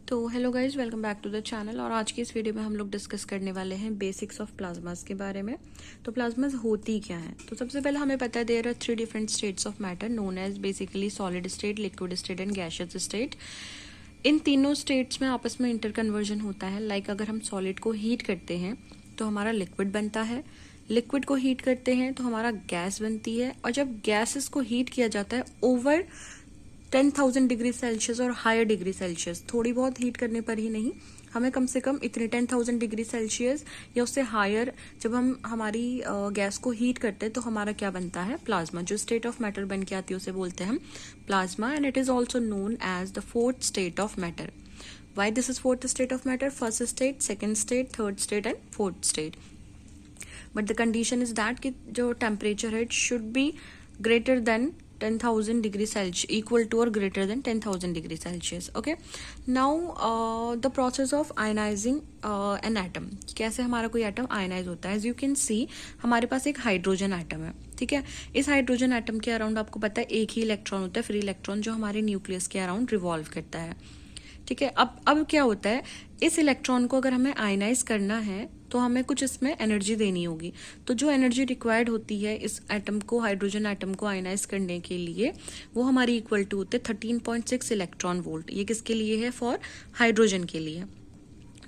तो hello guys, welcome back to the channel. और आज की इस वीडियो में हम लोग डिस्कस करने वाले हैं बेसिक्स ऑफ प्लाज्मास के बारे में। तो प्लाज्मास होती क्या है? तो सबसे पहले हमें पता है there are 3 different states of matter known as basically solid state, liquid state and gaseous state. इन तीनों स्टेट्स में आपस में इंटर कन्वर्जन होता है। लाइक अगर हम सॉलिड को हीट करते हैं तो हमारा लिक्विड बनता है, लिक्विड को हीट करते हैं तो हमारा गैस बनती है, और जब गैसेस को हीट किया जाता है ओवर 10,000 डिग्री सेल्सियस और हायर डिग्री सेल्सियस, थोड़ी बहुत हीट करने पर ही नहीं, हमें कम से कम इतने 10,000 डिग्री सेल्सियस या उससे हायर जब हम हमारी गैस को हीट करते हैं तो हमारा क्या बनता है? प्लाज्मा। जो स्टेट ऑफ मैटर बन के आती है उसे बोलते हैं हम plasma, and it is also known as the fourth state of matter. Why this is fourth state of matter? First state, second state, third state and fourth state. But the condition is that कि जो temperature है it should be greater than 10,000 degree Celsius, equal to or greater than 10,000 degree Celsius. Okay. Now the process of ionizing an atom. कैसे हमारा कोई atom ionise होता है? As you can see, हमारे पास एक हाइड्रोजन एटम है, ठीक है। इस हाइड्रोजन एटम के अराउंड आपको पता है एक ही इलेक्ट्रॉन होता है, फ्री इलेक्ट्रॉन, जो हमारे न्यूक्लियस के अराउंड रिवॉल्व करता है, ठीक है। अब क्या होता है, इस इलेक्ट्रॉन को अगर हमें आयनाइज करना है तो हमें कुछ इसमें एनर्जी देनी होगी। तो जो एनर्जी रिक्वायर्ड होती है इस एटम को, हाइड्रोजन एटम को आयनाइज करने के लिए, वो हमारी इक्वल टू होते 13.6 इलेक्ट्रॉन वोल्ट। ये किसके लिए है? फॉर हाइड्रोजन के लिए,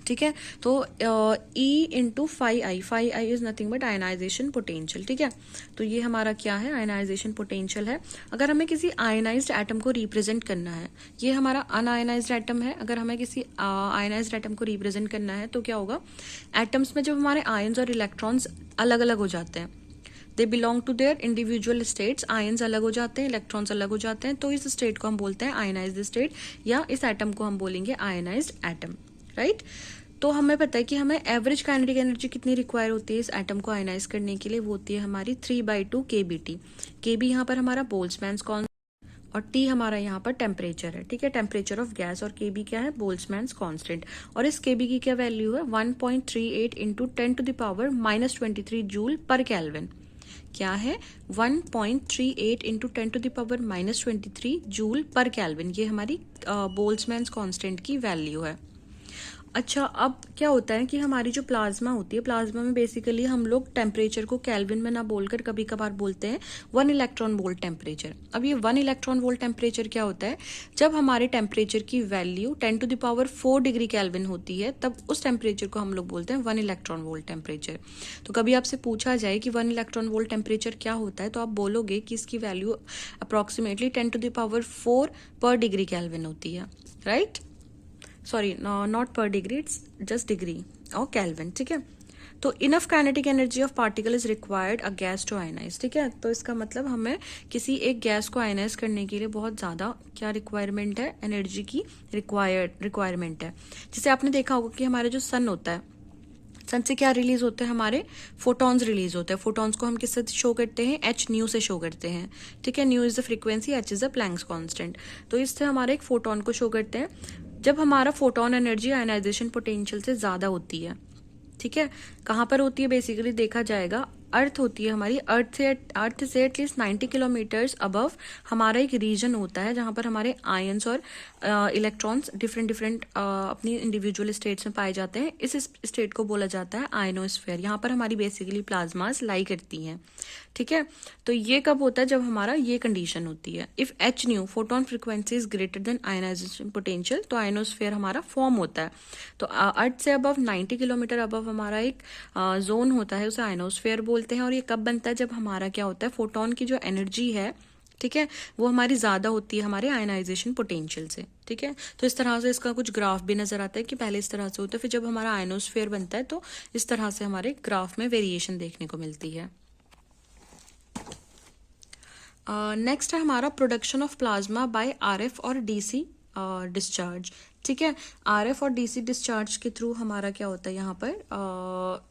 ठीक है। तो E into 5I, 5I is nothing but ionisation potential, ठीक है। तो ये हमारा क्या है? आयनाइजेशन पोटेंशियल है। अगर हमें किसी आयनाइज्ड एटम को रिप्रेजेंट करना है, ये हमारा अनआयनाइज्ड एटम है, अगर हमें किसी आयनाइज्ड एटम को रिप्रेजेंट करना है तो क्या होगा? एटम्स में जब हमारे आयन्स और इलेक्ट्रॉन्स अलग अलग हो जाते हैं, they belong to their individual states, ions अलग हो जाते हैं, इलेक्ट्रॉन्स अलग हो जाते हैं, तो इस स्टेट को हम बोलते हैं आयनाइज्ड स्टेट, या इस एटम को हम बोलेंगे आयनाइज्ड एटम, राइट। तो हमें पता है कि हमें एवरेज काइनेटिक एनर्जी कितनी रिक्वायर होती है इस एटम को आयनाइज करने के लिए? वो होती है हमारी 3/2 kBT। kB यहाँ पर हमारा बोल्ट्जमैन कांस्टेंट और T हमारा यहाँ पर टेम्परेचर है, ठीक है, टेम्परेचर ऑफ गैस। और kB क्या है? Boltzmann constant. और इस kB की क्या वैल्यू है? 1.38 इंटू 10⁻⁻23 जूल पर केल्विन। क्या है? 1.38 इंटू 10⁻⁻23 जूल पर केल्विन। ये हमारी बोल्ट्जमैन कांस्टेंट की वैल्यू है। अच्छा, अब क्या होता है कि हमारी जो प्लाज्मा होती है, प्लाज्मा में बेसिकली हम लोग टेम्परेचर को केल्विन में ना बोलकर कभी कभार बोलते हैं 1 इलेक्ट्रॉन वोल्ट टेम्परेचर। अब ये 1 इलेक्ट्रॉन वोल्ट टेम्परेचर क्या होता है? जब हमारे टेम्परेचर की वैल्यू 10⁴ डिग्री केल्विन होती है तब उस टेम्परेचर को हम लोग बोलते हैं 1 इलेक्ट्रॉन वोल्ट टेम्परेचर। तो कभी आपसे पूछा जाए कि 1 इलेक्ट्रॉन वोल्ट टेम्परेचर क्या होता है, तो आप बोलोगे कि इसकी वैल्यू अप्रॉक्सीमेटली 10⁴ पर डिग्री केल्विन होती है, right. Sorry, not per degree, it's just degree और केल्विन, ठीक है। तो enough kinetic energy of particle is required a gas to ionise, ठीक है। तो इसका मतलब हमें किसी एक गैस को आयनाइज करने के लिए बहुत ज्यादा क्या रिक्वायरमेंट है? एनर्जी की रिक्वायरमेंट है। जैसे आपने देखा होगा कि हमारे जो सन होता है, सन से क्या रिलीज होते हैं? हमारे फोटॉन्स रिलीज होते हैं। फोटॉन्स को हम किससे शो करते हैं? h न्यू से शो करते हैं, ठीक है। New is the frequency, h is the Planck's constant. तो इससे हमारे एक फोटोन को शो करते हैं जब हमारा फोटोन एनर्जी आयनाइजेशन पोटेंशियल से ज्यादा होती है, ठीक है। कहाँ पर होती है? बेसिकली देखा जाएगा, अर्थ होती है हमारी, अर्थ से एटलीस्ट 90 किलोमीटर्स अबव हमारा एक रीजन होता है जहां पर हमारे आयंस और इलेक्ट्रॉन्स डिफरेंट अपनी इंडिविजुअल स्टेट्स में पाए जाते हैं। इस स्टेट को बोला जाता है आयनोस्फेयर। यहाँ पर हमारी बेसिकली प्लाज्मास लाई करती हैं, ठीक है। तो ये कब होता है? जब हमारा ये कंडीशन होती है, if h nu photon frequency is greater than ionisation potential, तो आयनोस्फेयर हमारा फॉर्म होता है। तो अर्थ से अबव 90 किलोमीटर अबव हमारा एक जोन होता है, उसे आयनोस्फेयर बोलते हैं। और ये कब बनता है? जब हमारा क्या होता है? फोटोन की जो एनर्जी है, ठीक है, वो हमारी ज्यादा होती है हमारे आयनाइजेशन पोटेंशियल से, ठीक है। तो इस तरह से इसका कुछ ग्राफ भी नजर आता है कि पहले इस तरह से होता है, फिर जब हमारा आयनोस्फेयर बनता है तो इस तरह से हमारे ग्राफ में वेरिएशन देखने को मिलती है। नेक्स्ट है हमारा production of plasma by RF और DC डिस्चार्ज, ठीक है। RF और DC डिस्चार्ज के थ्रू हमारा क्या होता है? यहाँ पर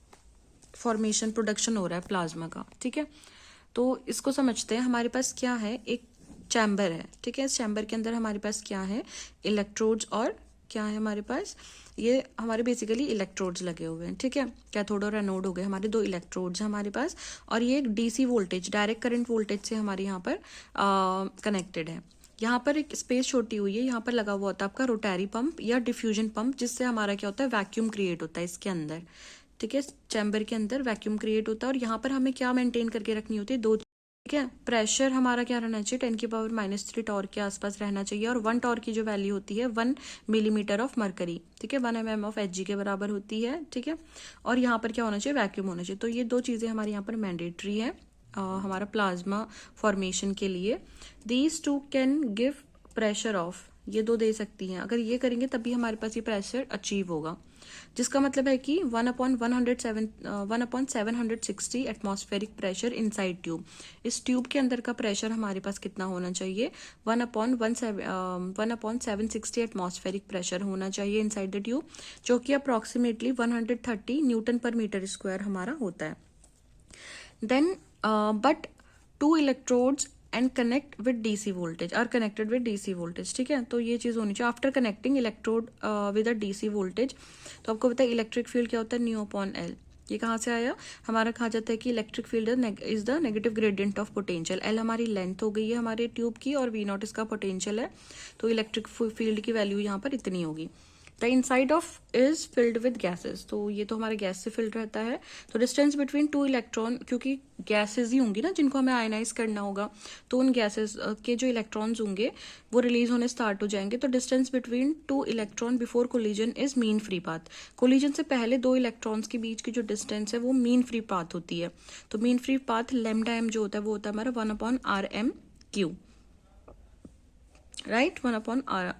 फॉर्मेशन, प्रोडक्शन हो रहा है प्लाज्मा का, ठीक है। तो इसको समझते हैं। हमारे पास क्या है? एक चैम्बर है, ठीक है। इस चैम्बर के अंदर हमारे पास क्या है? इलेक्ट्रोड्स, और क्या है हमारे पास? ये हमारे बेसिकली इलेक्ट्रोड्स लगे हुए हैं, ठीक है। कैथोड और एनोड हो गए हमारे, 2 इलेक्ट्रोड्स हैं हमारे पास। और ये एक DC voltage, direct current voltage से हमारे यहाँ पर कनेक्टेड है। यहाँ पर एक स्पेस छोटी हुई है, यहाँ पर लगा हुआ होता है आपका रोटरी पंप या डिफ्यूजन पंप, जिससे हमारा क्या होता है, वैक्यूम क्रिएट होता है इसके अंदर, ठीक है। चैम्बर के अंदर वैक्यूम क्रिएट होता है और यहाँ पर हमें क्या मेंटेन करके रखनी होती है, दो, ठीक है। प्रेशर हमारा क्या रहना चाहिए, 10⁻³ टॉर्क के आसपास रहना चाहिए, और 1 टॉर्क की जो वैल्यू होती है 1 मिलीमीटर ऑफ मरकरी, ठीक है, 1 mm ऑफ Hg के बराबर होती है, ठीक है। और यहाँ पर क्या होना चाहिए, वैक्यूम होना चाहिए। तो ये दो चीज़ें हमारे यहाँ पर मैंडेटरी है हमारा प्लाज्मा फॉर्मेशन के लिए। These two can give pressure of, ये दो दे सकती हैं, अगर ये करेंगे तभी हमारे पास ये प्रेशर अचीव होगा, जिसका मतलब है कि 1/760 एटमॉस्फेरिक प्रेशर इनसाइड ट्यूब। इस ट्यूब के अंदर का प्रेशर हमारे पास कितना होना चाहिए, 1/760 एटमॉस्फेरिक प्रेशर होना चाहिए इनसाइड द ट्यूब, जो कि approximately 130 newton per metre square हमारा होता है। Then but 2 electrodes and connect with DC voltage are connected with DC voltage, ठीक है। तो ये चीज़ होनी चाहिए after connecting electrode with a DC voltage. तो आपको पता है इलेक्ट्रिक फील्ड क्या होता है, ν/L। ये कहाँ से आया, हमारा कहा जाता है कि electric field is the negative gradient of potential. L हमारी लेंथ हो गई है हमारे ट्यूब की और V0 इसका पोटेंशियल है, तो इलेक्ट्रिक फील्ड की वैल्यू यहाँ पर इतनी होगी। The inside of is filled with gases, तो ये तो हमारे गैस से फिल्ड रहता है। तो डिस्टेंस बिटवीन 2 इलेक्ट्रॉन, क्योंकि गैसेज ही होंगी ना जिनको हमें आयनाइज करना होगा, तो उन गैसेज के जो इलेक्ट्रॉन्स होंगे वो रिलीज होने स्टार्ट हो जाएंगे। तो distance between 2 electron before collision is mean free path. Collision से पहले 2 इलेक्ट्रॉन्स के बीच की जो डिस्टेंस है वो मीन फ्री पाथ होती है। तो मीन फ्री पाथ λm जो होता है वो होता है हमारा 1/rm⁻, राइट, 1/rm⁻.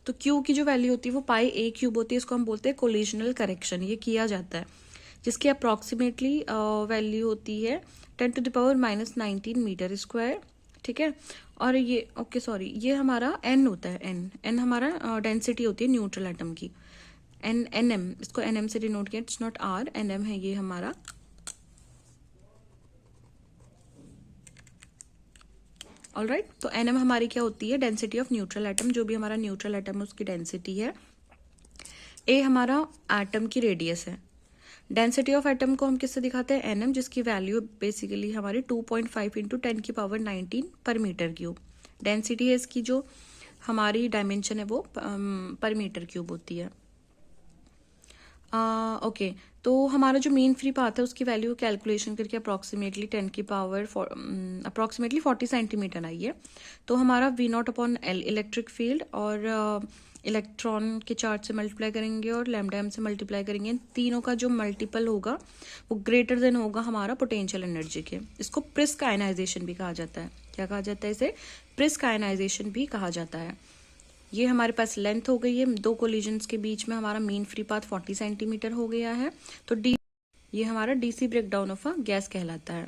तो Q की जो वैल्यू होती है वो πa³ होती है, इसको हम बोलते हैं कोलिजनल करेक्शन, ये किया जाता है, जिसकी अप्रॉक्सीमेटली वैल्यू होती है 10⁻⁻19 मीटर स्क्वायर, ठीक है। और ये ये हमारा n होता है, n हमारा डेंसिटी होती है न्यूट्रल एटम की, nm, इसको nm से डिनोट किया, इट्स नॉट r, nm है ये हमारा। ऑलराइट, तो nm हमारी क्या होती है, डेंसिटी ऑफ न्यूट्रल एटम, जो भी हमारा न्यूट्रल एटम है उसकी डेंसिटी है। a हमारा एटम की रेडियस है। डेंसिटी ऑफ एटम को हम किससे दिखाते हैं, nm, जिसकी वैल्यू बेसिकली हमारी 2.5 × 10⁻19 पर मीटर क्यूब। डेंसिटी है इसकी, जो हमारी डायमेंशन है वो पर मीटर क्यूब होती है। ओके, तो हमारा जो मीन फ्री पाथ है उसकी वैल्यू कैलकुलेशन करके अप्रॉक्सीमेटली 40 सेंटीमीटर आई है। तो हमारा V0/L इलेक्ट्रिक फील्ड, और इलेक्ट्रॉन के चार्ज से मल्टीप्लाई करेंगे और λm से मल्टीप्लाई करेंगे, तीनों का जो मल्टीपल होगा वो ग्रेटर देन होगा हमारा पोटेंशियल एनर्जी के। इसको प्रिस्क आयनाइजेशन भी कहा जाता है। क्या कहा जाता है इसे, प्रिस्क आयनाइजेशन भी कहा जाता है। ये हमारे पास लेंथ हो गई है, 2 कोलिजन्स के बीच में हमारा मीन फ्री पाथ 40 सेंटीमीटर हो गया है। तो ये हमारा DC breakdown of a gas कहलाता है।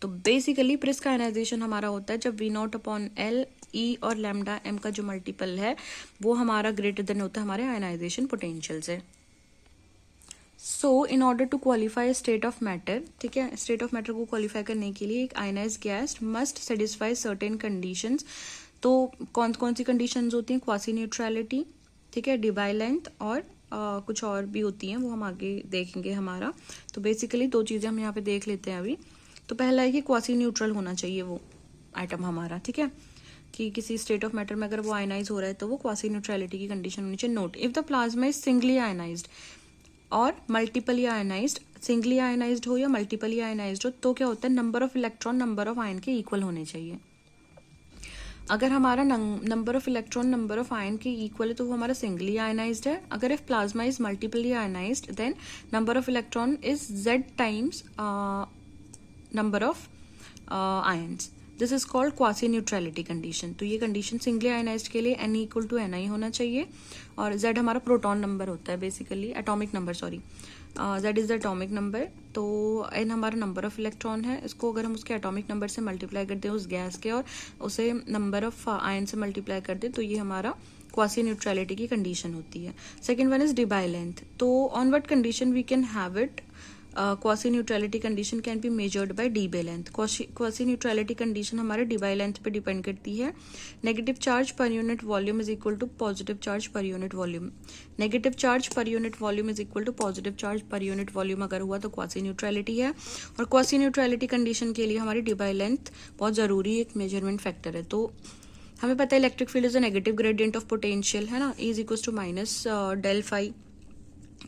तो बेसिकली प्रिस्क आयनाइजेशन हमारा होता है जब V0/L, E और λm का जो मल्टीपल है वो हमारा ग्रेटर देन होता है हमारे आयनाइजेशन पोटेंशियल से। So in order to qualify state of matter, ठीक है, स्टेट ऑफ मैटर को क्वालिफाई करने के लिए एक ionised gas must satisfy certain conditions. तो कौन कौन सी कंडीशंस होती हैं, क्वासी न्यूट्रलिटी, ठीक है, डिबाई लेंथ, और कुछ और भी होती हैं वो हम आगे देखेंगे हमारा। तो बेसिकली 2 चीज़ें हम यहाँ पे देख लेते हैं अभी। तो पहला है कि क्वासी न्यूट्रल होना चाहिए वो आइटम हमारा, ठीक है, कि किसी स्टेट ऑफ मैटर में अगर वो आयनाइज हो रहा है तो वो क्वासी न्यूट्रलिटी की कंडीशन होनी चाहिए। Note, if the plasma is singly ionised और मल्टीपली आयनाइज्ड, सिंगली आयनाइज्ड हो या मल्टीपली आयनाइज्ड हो, तो क्या होता है, number of electron number of ion के इक्वल होने चाहिए। अगर हमारा number of electron number of ion के इक्वल है तो वो हमारा सिंगली आयनाइज्ड है। अगर if plasma is multiply ionised then number of electron is Z times number of ions. This is called quasi neutrality condition. तो ये कंडीशन सिंगली आयनाइज्ड के लिए n = Ni होना चाहिए, और Z हमारा प्रोटॉन नंबर होता है, basically atomic number, sorry, Z is the atomic number. तो n हमारा नंबर ऑफ इलेक्ट्रॉन है, इसको अगर हम उसके एटॉमिक नंबर से मल्टीप्लाई कर दें उस गैस के, और उसे नंबर ऑफ आयन से मल्टीप्लाई कर दें, तो ये हमारा क्वासी न्यूट्रलिटी की कंडीशन होती है। Second one is Debye length. तो on what condition we can have it, quasi neutrality condition can be measured by Debye length. Quasi neutrality condition हमारे डी बाई लेंथ पे depend करती है। Negative charge per unit volume is equal to positive charge per unit volume. Negative charge per unit volume is equal to positive charge per unit volume अगर हुआ तो quasi neutrality है। और quasi neutrality condition के लिए हमारी Debye length बहुत जरूरी एक मेजरमेंट फैक्टर है। तो हमें पता है electric field is a negative gradient of potential, है ना, is equal to minus del phi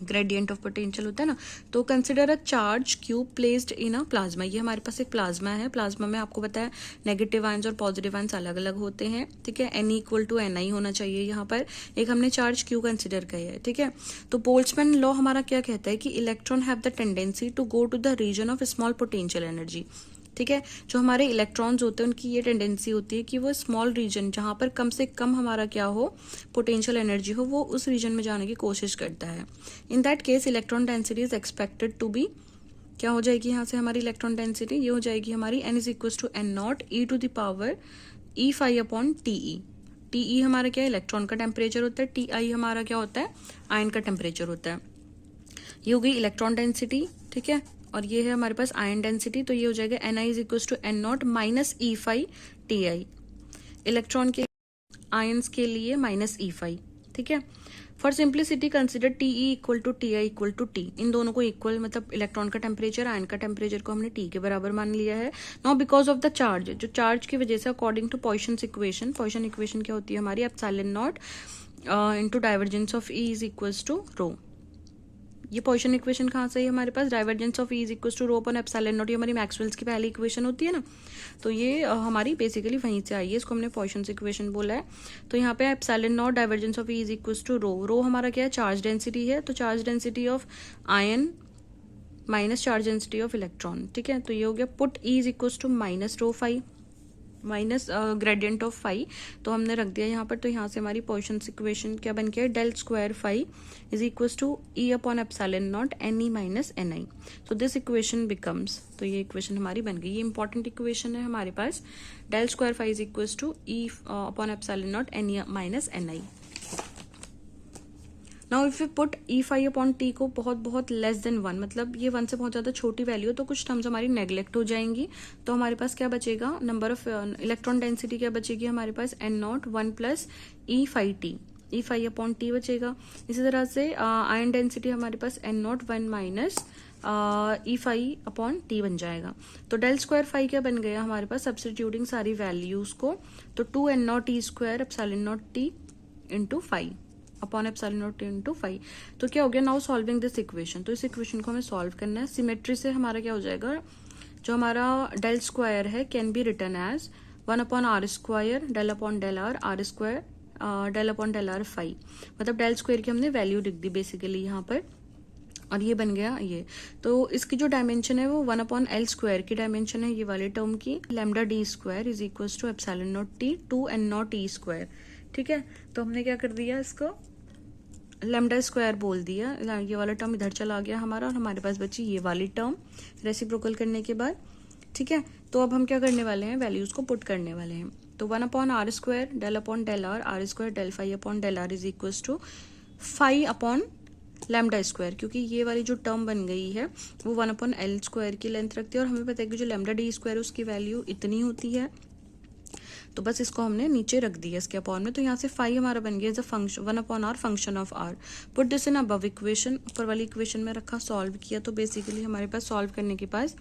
gradient of potential होता है ना। तो consider a charge cube placed in a plasma. ये हमारे पास एक प्लाज्मा है। प्लाज्मा में आपको पता है नेगेटिव आयंस और पॉजिटिव आयंस अलग अलग होते हैं, ठीक है। N इक्वल टू NI होना चाहिए यहाँ पर। एक हमने चार्ज क्यू कंसिडर किया है, ठीक है। तो बोल्ट्जमैन लॉ हमारा क्या कहता है कि electron have the tendency to go to the region of small potential energy, ठीक है। जो हमारे इलेक्ट्रॉन्स होते हैं उनकी ये टेंडेंसी होती है कि वो स्मॉल रीजन जहां पर कम से कम हमारा क्या हो, पोटेंशियल एनर्जी हो, वो उस रीजन में जाने की कोशिश करता है। In that case electron density is expected to be, क्या हो जाएगी यहाँ से हमारी इलेक्ट्रॉन डेंसिटी, ये हो जाएगी हमारी N is equal to N naught e to the power E phi upon TE। TE हमारा क्या है, इलेक्ट्रॉन का टेम्परेचर होता है। TI हमारा क्या होता है, आयन का टेम्परेचर होता है। ये हो गई इलेक्ट्रॉन डेंसिटी, ठीक है। और ये है हमारे पास आयन डेंसिटी, तो ये हो जाएगा Ni is equal to N naught minus E phi TI। Electron के आयंस के लिए माइनस E फाई, ठीक है। For simplicity consider TE equal to TI equal to T। इन दोनों को इक्वल, मतलब इलेक्ट्रॉन का टेम्परेचर आयन का टेम्परेचर को हमने T के बराबर मान लिया है। Now because of the charge, जो चार्ज की वजह से according to Poisson's equation, Poisson equation क्या होती है हमारी, epsilon naught into divergence of E is equals to rho. ये पॉइसन इक्वेशन कहाँ से है हमारे पास, divergence of E is equal to rho upon epsilon naught. ये हमारी मैक्सवेल्स की पहली इक्वेशन होती है ना, तो ये हमारी बेसिकली वहीं से आई है, इसको हमने पॉइसन्स इक्वेशन बोला है। तो यहाँ पे epsilon naught divergence of E is equal to rho. Rho हमारा क्या है, चार्ज डेंसिटी है, तो charge density of ion minus charge density of electron, ठीक है। तो ये हो गया put E is equal to minus rho phi minus gradient of phi, तो हमने रख दिया यहाँ पर। तो यहाँ से हमारी पॉइसन्स इक्वेशन क्या बन गया, del square phi is equal to E upon epsilon naught NE minus NI। So this equation becomes, तो ये इक्वेशन हमारी बन गई। ये इंपॉर्टेंट इक्वेशन है हमारे पास, del square phi is equal to E upon epsilon naught NE minus NI। Now if you put E phi upon T को बहुत बहुत लेस देन 1, मतलब ये 1 से बहुत ज्यादा छोटी वैल्यू, तो कुछ टर्म्स हमारी नेग्लेक्ट हो जाएंगी। तो हमारे पास क्या बचेगा, नंबर ऑफ इलेक्ट्रॉन डेंसिटी क्या बचेगी हमारे पास, N naught 1 plus E phi T, E phi upon T बचेगा। इसी तरह से आयन डेंसिटी हमारे पास N naught 1 minus E phi upon T बन जाएगा। तो डेल स्क्वायर फाई क्या बन गया हमारे पास, सब्स्टिट्यूटिंग सारी वैल्यूज को, तो 2N naught E square epsilon naught T into phi upon epsilon naught into phi. तो क्या हो गया, नाउ सॉल्विंग दिस इक्वेशन, तो इस इक्वेशन को हमें सॉल्व करना है। सिमेट्री से हमारा क्या हो जाएगा, जो हमारा डेल स्क्वायर है can be written as 1 upon R square del upon del R, R square del upon del R phi, मतलब डेल स्क्वायर की हमने वैल्यू लिख दी बेसिकली यहाँ पर, और ये बन गया ये। तो इसकी जो डायमेंशन है वो 1 अपॉन L स्क्वायर की डायमेंशन है ये वाले टर्म की, lambda D square is equal to epsilon naught T 2N naught E square, ठीक है। तो हमने क्या कर दिया, इसको लैम्डा स्क्वायर बोल दिया, ये वाला टर्म इधर चला गया हमारा, और हमारे पास बची ये वाली टर्म रेसिप्रोकल करने के बाद, ठीक है। तो अब हम क्या करने वाले हैं, वैल्यूज को पुट करने वाले हैं। तो 1 upon R square del upon del R, R square del phi upon del R is equal to phi upon lambda square, क्योंकि ये वाली जो टर्म बन गई है वो 1 अपॉन L स्क्वायर की लेंथ रखती है, और हमें पता है कि जो लैम्डा D स्क्वायर है उसकी वैल्यू इतनी होती है, तो बस इसको हमने नीचे रख दिया इसके अपॉन में। तो यहाँ से फाई हमारा बन गया as a function 1 upon R function of R। Put this in above equation, ऊपर वाली इक्वेशन में रखा, सॉल्व किया, तो बेसिकली हमारे पास सॉल्व करने के पास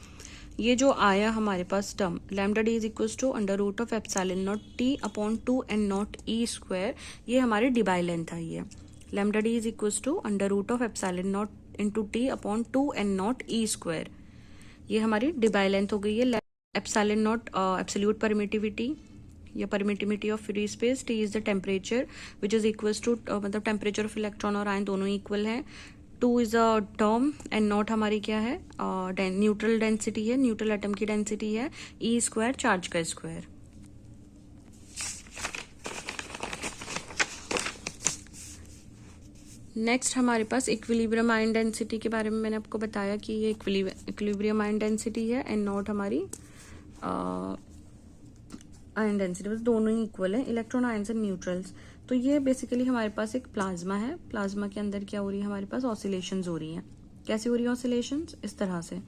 ये जो आया हमारे पास term lambda D is equal to under root of epsilon naught T upon 2N naught E square, ये हमारे डी बाई लेंथ आई है। Lambda D is equal to under root of epsilon naught into T upon 2N naught E square, ये हमारी Debye length हो गई है। Epsilon naught absolute permittivity या permittivity of free space, T is the temperature which is equals to, मतलब temperature of electron और ion दोनों equal हैं। 2 is a term, N naught हमारी क्या है, न्यूट्रल डेंसिटी है, न्यूट्रल एटम की डेंसिटी है, E स्क्वायर चार्ज का स्क्वायर। नेक्स्ट हमारे पास इक्विलिब्रियम आयन डेंसिटी के बारे में मैंने आपको बताया कि ये इक्विलिब्रियम आयन डेंसिटी है, एन नॉट हमारी आयन डेंसिटी, बस दोनों ही इक्वल है, इलेक्ट्रॉन आयंस एंड न्यूट्रल्स। तो ये बेसिकली हमारे पास एक प्लाज्मा है, प्लाज्मा के अंदर क्या हो रही है, हमारे पास ऑसिलेशंस हो रही हैं, कैसी हो रही है ऑसिलेशन, इस तरह से।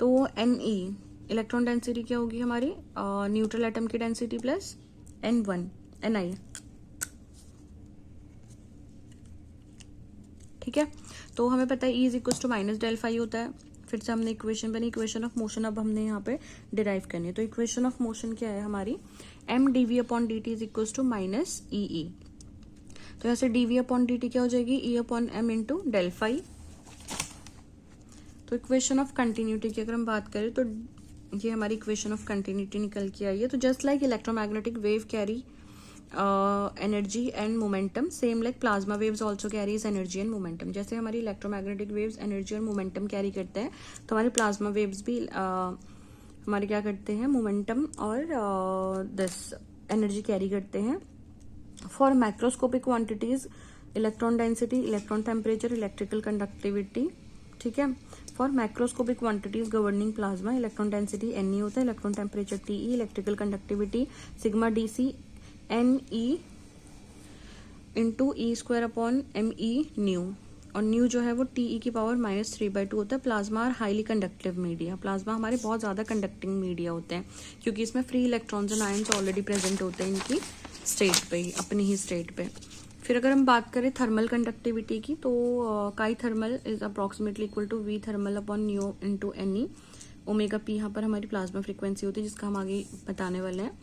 तो Ne इलेक्ट्रॉन डेंसिटी क्या होगी हमारी, न्यूट्रल एटम की डेंसिटी प्लस N1 Ni, ठीक है। तो हमें पता है E is equal to minus del phi होता है। फिर से हमने इक्वेशन बनी, इक्वेशन ऑफ मोशन अब हमने यहाँ पे डिराइव करनी है। तो इक्वेशन ऑफ मोशन क्या है हमारी, m dv upon dt is equal to minus e. तो यहाँ से dv अपॉन dt क्या हो जाएगी, e upon m into del phi. तो इक्वेशन ऑफ कंटिन्यूटी की अगर हम बात करें तो ये हमारी इक्वेशन ऑफ कंटिन्यूटी निकल के आई है। तो just like electromagnetic wave carry energy and momentum, same like plasma waves also carries energy and momentum. जैसे हमारी इलेक्ट्रोमैग्नेटिक वेव्स एनर्जी और मोमेंटम कैरी करते हैं, तो हमारे प्लाज्मा वेव्स भी हमारे क्या करते हैं, मोमेंटम और दिस एनर्जी कैरी करते हैं। For macroscopic quantities electron density, electron temperature, electrical conductivity, ठीक है। For macroscopic quantities governing plasma, electron density Ne होता है, electron temperature Te, electrical conductivity sigma dc Ne into e square upon ME nu, और nu जो है वो TE की power -3/2 होता है। प्लाज्मा और हाईली कंडक्टिव मीडिया, प्लाज्मा हमारे बहुत ज़्यादा कंडक्टिंग मीडिया होते हैं क्योंकि इसमें free electrons and ions already present होते हैं इनकी स्टेट पे ही, अपनी ही स्टेट पे। फिर अगर हम बात करें थर्मल कंडक्टिविटी की, तो chi thermal is approximately equal to V thermal upon nu into Ne। Omega P यहाँ पर हमारी प्लाज्मा फ्रीक्वेंसी होती है जिसका हम आगे बताने वाले हैं।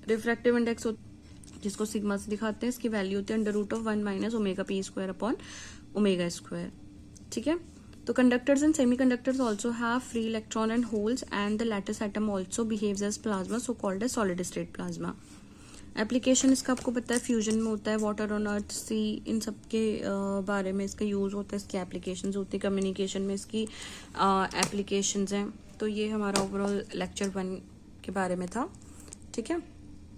रिफ्रैक्टिव इंडेक्स जिसको सिग्मा से दिखाते हैं, इसकी वैल्यू होती है √1 minus omega P square upon omega square, ठीक है। तो conductors and semiconductors also have free electron and holes and the lattice atom also behaves as plasma, so called as solid state plasma. Application इसका आपको पता है fusion में होता है, वाटर ऑन अर्थ, सी, इन सब के बारे में इसका यूज होता है, इसकी एप्लीकेशंस होती है। कम्युनिकेशन में इसकी एप्लीकेशंस हैं। तो ये हमारा ओवरऑल लेक्चर 1 के बारे में था, ठीक है।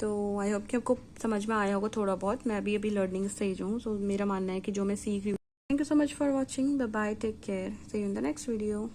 तो आई होप कि आपको समझ में आया होगा थोड़ा बहुत। मैं अभी लर्निंग स्टेज हूँ, सो मेरा मानना है कि जो मैं सीख रही हूँ। Thank you so much for watching, bye bye, take care, see you in the next video.